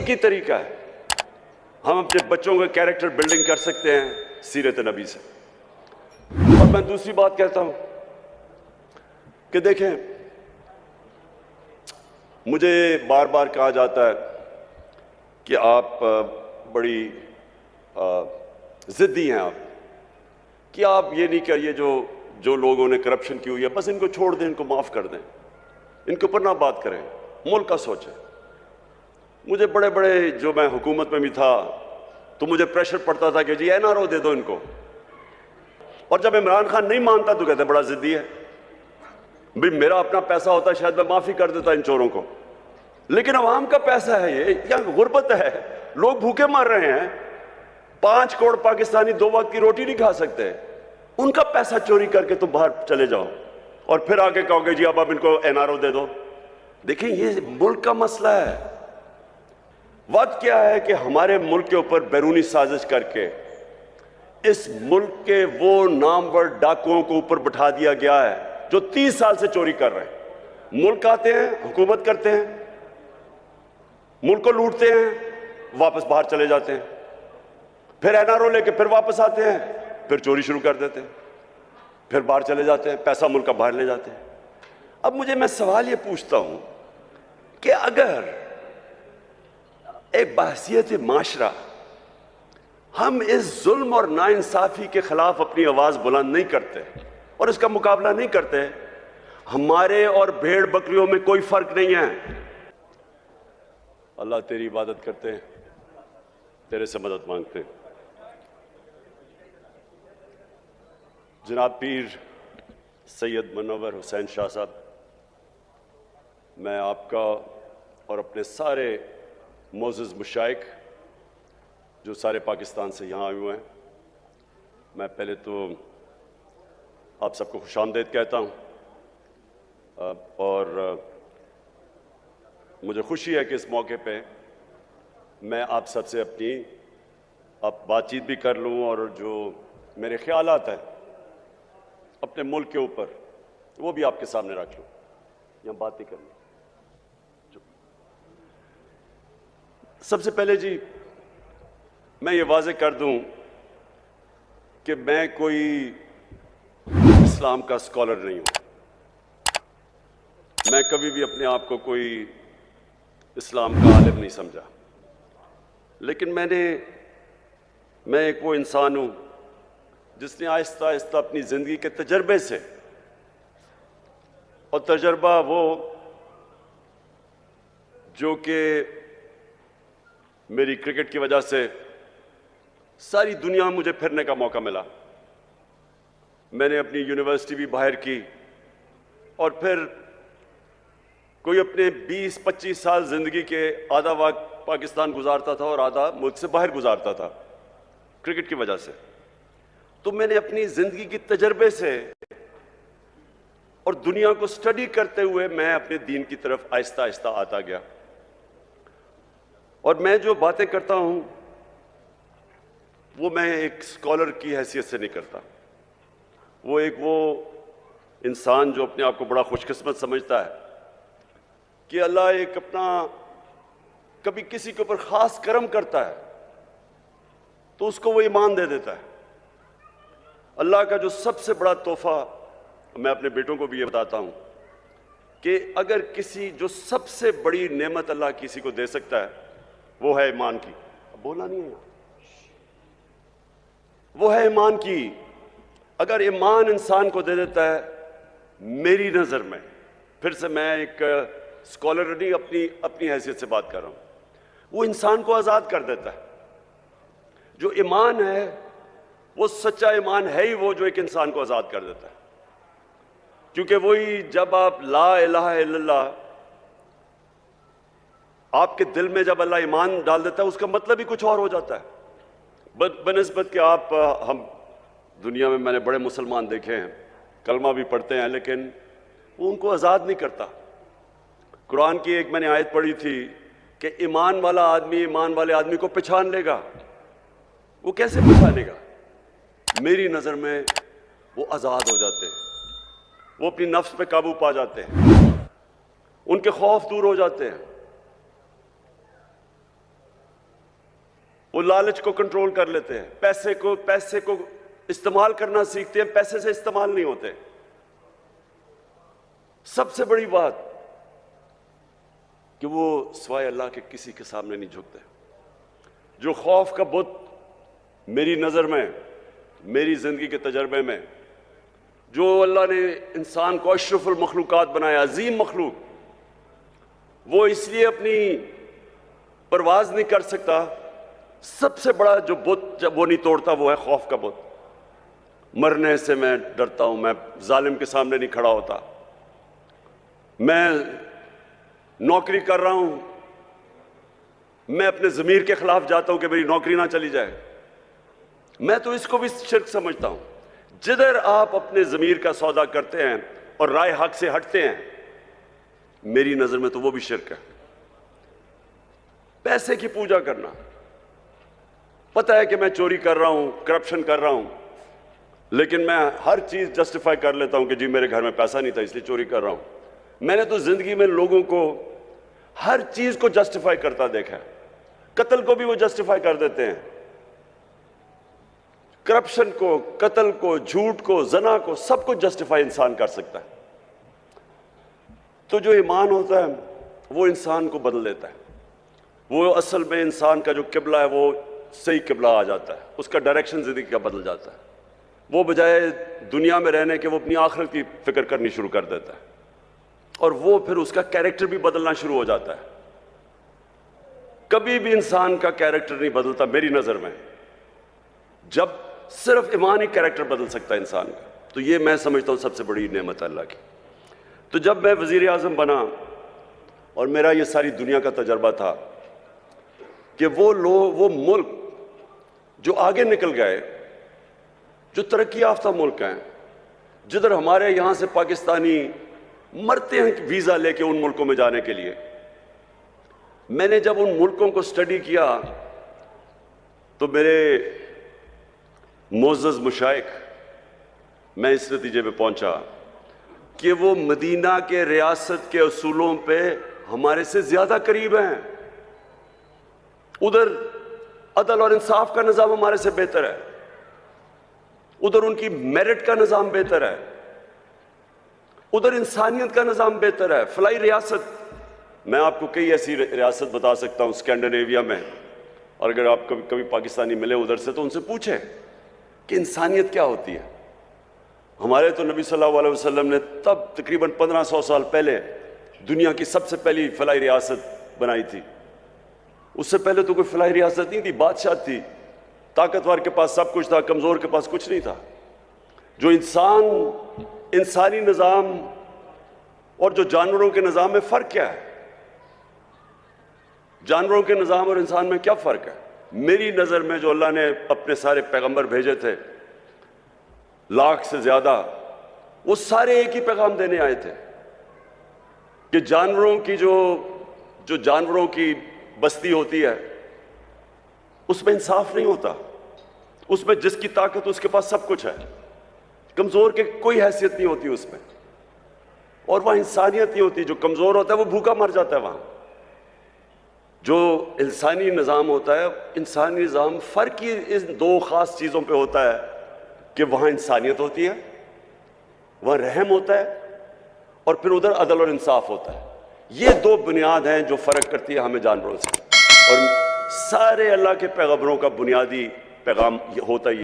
एक ही तरीका है, हम अपने बच्चों का कैरेक्टर बिल्डिंग कर सकते हैं सीरत नबी से। और मैं दूसरी बात कहता हूं कि देखें, मुझे बार बार कहा जाता है कि आप बड़ी ज़िद्दी हैं आप, कि आप ये नहीं करिए, जो लोगों ने करप्शन की हुई है बस इनको छोड़ दें, इनको माफ़ कर दें, इनके ऊपर ना बात करें, मुल्क का सोचें। मुझे बड़े बड़े, जो मैं हुकूमत में भी था तो मुझे प्रेशर पड़ता था कि जी NRO दे दो इनको, और जब इमरान खान नहीं मानता तो कहते बड़ा ज़िद्दी है। भाई मेरा अपना पैसा होता शायद मैं माफ़ी कर देता इन चोरों को, लेकिन अवाम का पैसा है ये, क्या गुर्बत है, लोग भूखे मर रहे हैं, 5 करोड़ पाकिस्तानी 2 वक्त की रोटी नहीं खा सकते, उनका पैसा चोरी करके तुम बाहर चले जाओ और फिर आके कहोगे जी अब इनको NRO दे दो। देखिए ये मुल्क का मसला है। वक्त क्या है कि हमारे मुल्क के ऊपर बैरूनी साजिश करके इस मुल्क के वो नामवर डाकुओं को ऊपर बिठा दिया गया है जो 30 साल से चोरी कर रहे हैं। मुल्क आते हैं, हुकूमत करते हैं, मुल्क को लूटते हैं, वापस बाहर चले जाते हैं, फिर NRO लेके फिर वापस आते हैं, फिर चोरी शुरू कर देते हैं, फिर बाहर चले जाते हैं, पैसा मुल्क का बाहर ले जाते हैं। अब मैं सवाल ये पूछता हूं कि अगर एक बहसियत माशरा हम इस जुल्म और नाइंसाफी के खिलाफ अपनी आवाज बुलंद नहीं करते और इसका मुकाबला नहीं करते, हमारे और भेड़ बकरियों में कोई फर्क नहीं है। अल्लाह तेरी इबादत करते हैं, तेरे से मदद मांगते हैं। जनाब पीर सैयद मुनव्वर हुसैन शाह साहब, मैं आपका और अपने सारे मोअज़्ज़ज़ मुशाइख जो सारे पाकिस्तान से यहाँ आए हुए हैं, मैं पहले तो आप सबको खुशामदीद कहता हूँ और मुझे खुशी है कि इस मौके पे मैं आप सबसे अपनी बातचीत भी कर लूँ और जो मेरे ख्यालात हैं अपने मुल्क के ऊपर वो भी आपके सामने रख लूँ, यहाँ बात ही कर लूँ। सबसे पहले जी मैं ये वाज़ेह कर दूं कि मैं कोई इस्लाम का स्कॉलर नहीं हूं। मैं कभी भी अपने आप को कोई इस्लाम का आलिम नहीं समझा, लेकिन मैं एक वो इंसान हूं जिसने आहिस्ता आहिस्ता अपनी ज़िंदगी के तजर्बे से, और तजर्बा वो जो कि मेरी क्रिकेट की वजह से सारी दुनिया में मुझे फिरने का मौका मिला। मैंने अपनी यूनिवर्सिटी भी बाहर की और फिर कोई अपने 20-25 साल ज़िंदगी के आधा वक्त पाकिस्तान गुजारता था और आधा मुल्क से बाहर गुजारता था क्रिकेट की वजह से। तो मैंने अपनी ज़िंदगी के तजर्बे से और दुनिया को स्टडी करते हुए मैं अपने दीन की तरफ आहिस्ता आहिस्ता आता गया। और मैं जो बातें करता हूं वो मैं एक स्कॉलर की हैसियत से नहीं करता, वो इंसान जो अपने आप को बड़ा खुशकिस्मत समझता है कि अल्लाह एक अपना कभी किसी के ऊपर ख़ास करम करता है तो उसको वो ईमान दे देता है। अल्लाह का जो सबसे बड़ा तोहफा, मैं अपने बेटों को भी ये बताता हूँ कि अगर किसी जो सबसे बड़ी नेमत अल्लाह किसी को दे सकता है वो है ईमान की। बोला नहीं है, वो है ईमान की। अगर ईमान इंसान को दे देता है, मेरी नज़र में, फिर से मैं एक स्कॉलर नहीं अपनी हैसियत से बात कर रहा हूँ, वो इंसान को आज़ाद कर देता है। जो ईमान है वो सच्चा ईमान है ही वो जो एक इंसान को आज़ाद कर देता है, क्योंकि वही जब आप ला इलाहा इल्लल्लाह आपके दिल में जब अल्लाह ईमान डाल देता है उसका मतलब ही कुछ और हो जाता है। बनिस्बत कि हम दुनिया में मैंने बड़े मुसलमान देखे हैं, कलमा भी पढ़ते हैं, लेकिन वो उनको आज़ाद नहीं करता। कुरान की एक मैंने आयत पढ़ी थी कि ईमान वाला आदमी ईमान वाले आदमी को पहचान लेगा। वो कैसे पहचानेगा? मेरी नज़र में वो आज़ाद हो जाते हैं, वो अपनी नफ्स पे काबू पा जाते हैं, उनके खौफ दूर हो जाते हैं। وہ لالچ کو کنٹرول کر لیتے ہیں، پیسے کو استعمال کرنا سیکھتے ہیں، پیسے سے استعمال نہیں ہوتے۔ سب سے بڑی بات کہ وہ سوائے اللہ کے کسی کے سامنے نہیں جھکتے۔ جو خوف کا بت میری نظر میں، میری زندگی کے تجربے میں، جو اللہ نے انسان کو اشرف المخلوقات بنایا، عظیم مخلوق، وہ اس لیے اپنی پرواز نہیں کر سکتا، سب سے بڑا جو بت جب وہ نہیں توڑتا وہ ہے خوف کا بت۔ مرنے سے میں ڈرتا ہوں، میں ظالم کے سامنے نہیں کھڑا ہوتا، میں نوکری کر رہا ہوں، میں اپنے ضمیر کے خلاف جاتا ہوں کہ میری نوکری نہ چلی جائے۔ میں تو اس کو بھی شرک سمجھتا ہوں۔ جدھر آپ اپنے ضمیر کا سودا کرتے ہیں اور رائے حق سے ہٹتے ہیں، میری نظر میں تو وہ بھی شرک ہے۔ پیسے کی پوجا کرنا، پتہ ہے کہ میں چوری کر رہا ہوں، کرپشن کر رہا ہوں، لیکن میں ہر چیز جسٹیفائی کر لیتا ہوں کہ جی میرے گھر میں پیسہ نہیں تھا اس لیے چوری کر رہا ہوں۔ میں نے تو زندگی میں لوگوں کو ہر چیز کو جسٹیفائی کرتا دیکھا ہے، قتل کو بھی وہ جسٹیفائی کر دیتے ہیں، کرپشن کو، قتل کو، جھوٹ کو، زنا کو، سب کو جسٹیفائی انسان کر سکتا ہے۔ تو جو ایمان ہوتا ہے وہ انسان کو بدل دیتا ہے، وہ اصل میں انسان کا جو قبلہ ہے وہ صحیح قبلہ آ جاتا ہے، اس کا ڈائریکشن زندگی کا بدل جاتا ہے۔ وہ بجائے دنیا میں رہنے کے وہ اپنی آخرت کی فکر کرنی شروع کر دیتا ہے، اور وہ پھر اس کا کیریکٹر بھی بدلنا شروع ہو جاتا ہے۔ کبھی بھی انسان کا کیریکٹر نہیں بدلتا میری نظر میں، جب صرف ایمان ہی کیریکٹر بدل سکتا ہے انسان کا۔ تو یہ میں سمجھتا ہوں سب سے بڑی نعمت ہے اللہ کی۔ تو جب میں وزیر اعظم بنا اور میرا یہ ساری دنیا کا تجربہ تھا کہ وہ ملک جو آگے نکل گئے، جو ترقی یافتہ ملک ہیں، جدھر ہمارے یہاں سے پاکستانی مرتے ہیں ویزا لے کے ان ملکوں میں جانے کے لیے، میں نے جب ان ملکوں کو سٹڈی کیا تو میرے معزز مشائخ، میں اس نتیجے پہ پہنچا کہ وہ مدینہ کے ریاست کے اصولوں پہ ہمارے سے زیادہ قریب ہیں۔ ادھر عدل اور انصاف کا نظام ہمارے سے بہتر ہے، ادھر ان کی میرٹ کا نظام بہتر ہے، ادھر انسانیت کا نظام بہتر ہے۔ فلائی ریاست، میں آپ کو کئی ایسی ریاست بتا سکتا ہوں اسکینڈینیویا میں، اور اگر آپ کبھی پاکستانی ملے ادھر سے تو ان سے پوچھیں کہ انسانیت کیا ہوتی ہے۔ ہمارے تو نبی صلی اللہ علیہ وسلم نے تب تقریباً 1500 سال پہلے دنیا کی سب سے پہلی فلائی ریاست بنائی تھی۔ اس سے پہلے تو کوئی فلائی ریاست نہیں تھی، بادشاہ تھی، طاقتور کے پاس سب کچھ تھا، کمزور کے پاس کچھ نہیں تھا۔ جو انسانی نظام اور جو جانوروں کے نظام میں فرق کیا ہے؟ جانوروں کے نظام اور انسان میں کیا فرق ہے؟ میری نظر میں جو اللہ نے اپنے سارے پیغمبر بھیجے تھے، 1,00,000 سے زیادہ، وہ سارے ایک ہی پیغام دینے آئے تھے کہ جانوروں کی جو جانوروں کی بستی ہوتی ہے اس میں انصاف نہیں ہوتا، اس میں جس کی طاقت اس کے پاس سب کچھ ہے، کمزور کی کوئی حیثیت نہیں ہوتی اس میں، اور وہاں انسانیت نہیں ہوتی۔ جو کمزور ہوتا ہے وہ بھوکا مر جاتا ہے وہاں۔ جو انسانی نظام ہوتا ہے، انسانی نظام فرق ہی ان دو خاص چیزوں پہ ہوتا ہے کہ وہاں انسانیت ہوتی ہے، وہاں رحم ہوتا ہے، اور پھر ادھر عدل اور انصاف ہوتا ہے۔ یہ دو بنیاد ہیں جو فرق کرتی ہے ہمیں جانوروں سے، اور سارے اللہ کے پیغمبروں کا بنیادی پیغام ہوتا ہی